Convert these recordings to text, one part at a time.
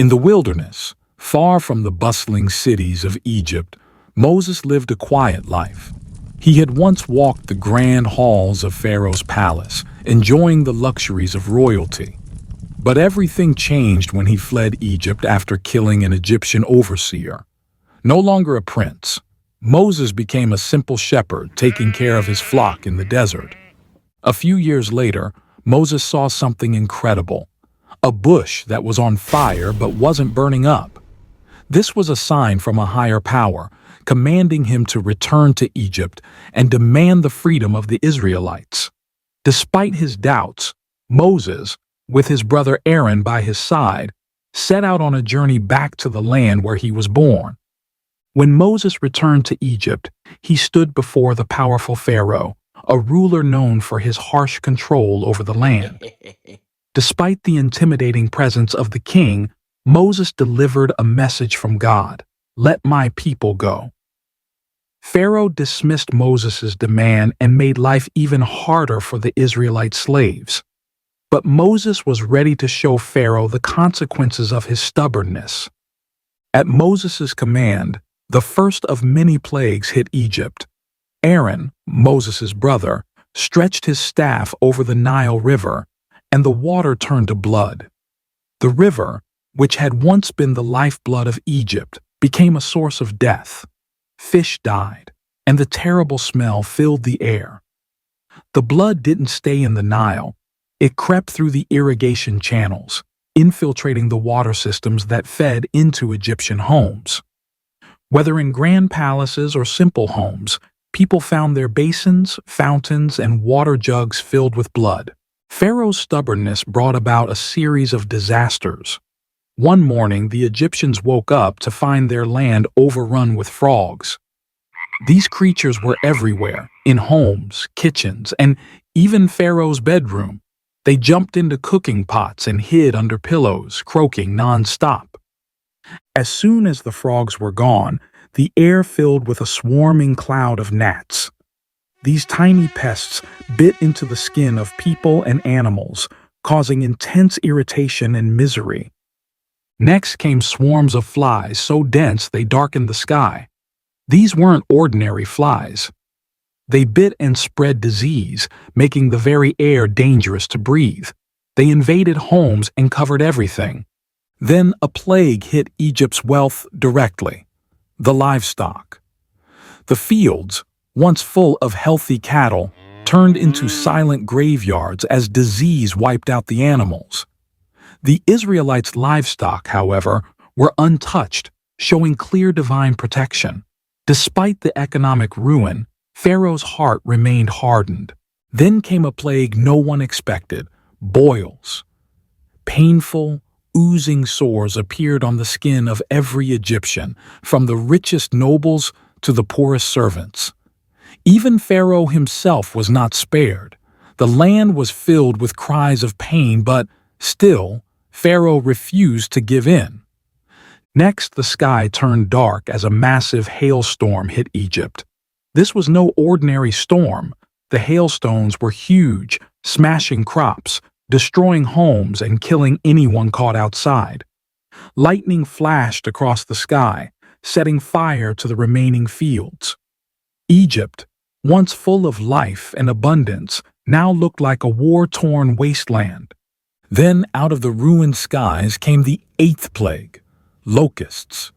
In the wilderness, far from the bustling cities of Egypt, Moses lived a quiet life. He had once walked the grand halls of Pharaoh's palace, enjoying the luxuries of royalty. But everything changed when he fled Egypt after killing an Egyptian overseer. No longer a prince, Moses became a simple shepherd taking care of his flock in the desert. A few years later, Moses saw something incredible. A bush that was on fire but wasn't burning up. This was a sign from a higher power, commanding him to return to Egypt and demand the freedom of the Israelites. Despite his doubts, Moses, with his brother Aaron by his side, set out on a journey back to the land where he was born. When Moses returned to Egypt, he stood before the powerful Pharaoh, a ruler known for his harsh control over the land. Despite the intimidating presence of the king, Moses delivered a message from God: "Let my people go." Pharaoh dismissed Moses' demand and made life even harder for the Israelite slaves. But Moses was ready to show Pharaoh the consequences of his stubbornness. At Moses' command, the first of many plagues hit Egypt. Aaron, Moses' brother, stretched his staff over the Nile River, and the water turned to blood. The river, which had once been the lifeblood of Egypt, became a source of death. Fish died, and the terrible smell filled the air. The blood didn't stay in the Nile. It crept through the irrigation channels, infiltrating the water systems that fed into Egyptian homes. Whether in grand palaces or simple homes, people found their basins, fountains, and water jugs filled with blood. Pharaoh's stubbornness brought about a series of disasters. One morning, the Egyptians woke up to find their land overrun with frogs. These creatures were everywhere, in homes, kitchens, and even Pharaoh's bedroom. They jumped into cooking pots and hid under pillows, croaking non-stop. As soon as the frogs were gone, the air filled with a swarming cloud of gnats. These tiny pests bit into the skin of people and animals, causing intense irritation and misery. Next came swarms of flies so dense they darkened the sky. These weren't ordinary flies. They bit and spread disease, making the very air dangerous to breathe. They invaded homes and covered everything. Then a plague hit Egypt's wealth directly: the livestock. The fields, once full of healthy cattle, turned into silent graveyards as disease wiped out the animals. The Israelites' livestock, however, were untouched, showing clear divine protection. Despite the economic ruin, Pharaoh's heart remained hardened. Then came a plague no one expected: boils. Painful, oozing sores appeared on the skin of every Egyptian, from the richest nobles to the poorest servants. Even Pharaoh himself was not spared. The land was filled with cries of pain, but still, Pharaoh refused to give in. Next, the sky turned dark as a massive hailstorm hit Egypt. This was no ordinary storm. The hailstones were huge, smashing crops, destroying homes, and killing anyone caught outside. Lightning flashed across the sky, setting fire to the remaining fields. Egypt, once full of life and abundance, now looked like a war-torn wasteland. Then, out of the ruined skies came the eighth plague: locusts.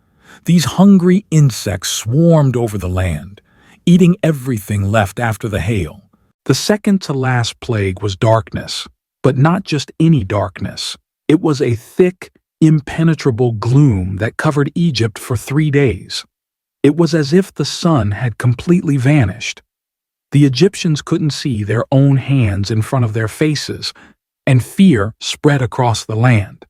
These hungry insects swarmed over the land, eating everything left after the hail. The second-to-last plague was darkness, but not just any darkness. It was a thick, impenetrable gloom that covered Egypt for 3 days. It was as if the sun had completely vanished. The Egyptians couldn't see their own hands in front of their faces, and fear spread across the land.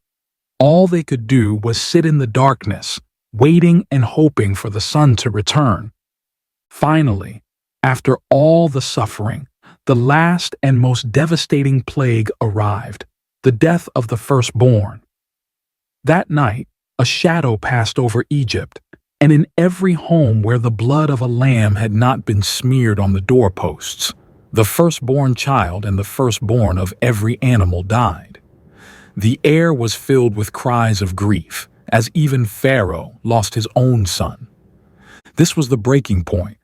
All they could do was sit in the darkness, waiting and hoping for the sun to return. Finally, after all the suffering, the last and most devastating plague arrived: the death of the firstborn. That night, a shadow passed over Egypt, and in every home where the blood of a lamb had not been smeared on the doorposts, the firstborn child and the firstborn of every animal died. The air was filled with cries of grief, as even Pharaoh lost his own son. This was the breaking point.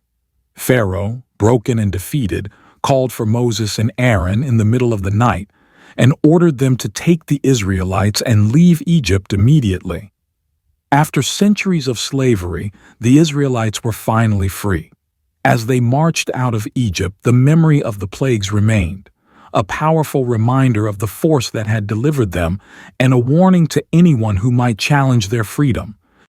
Pharaoh, broken and defeated, called for Moses and Aaron in the middle of the night and ordered them to take the Israelites and leave Egypt immediately. After centuries of slavery, the Israelites were finally free. As they marched out of Egypt, the memory of the plagues remained, a powerful reminder of the force that had delivered them and a warning to anyone who might challenge their freedom.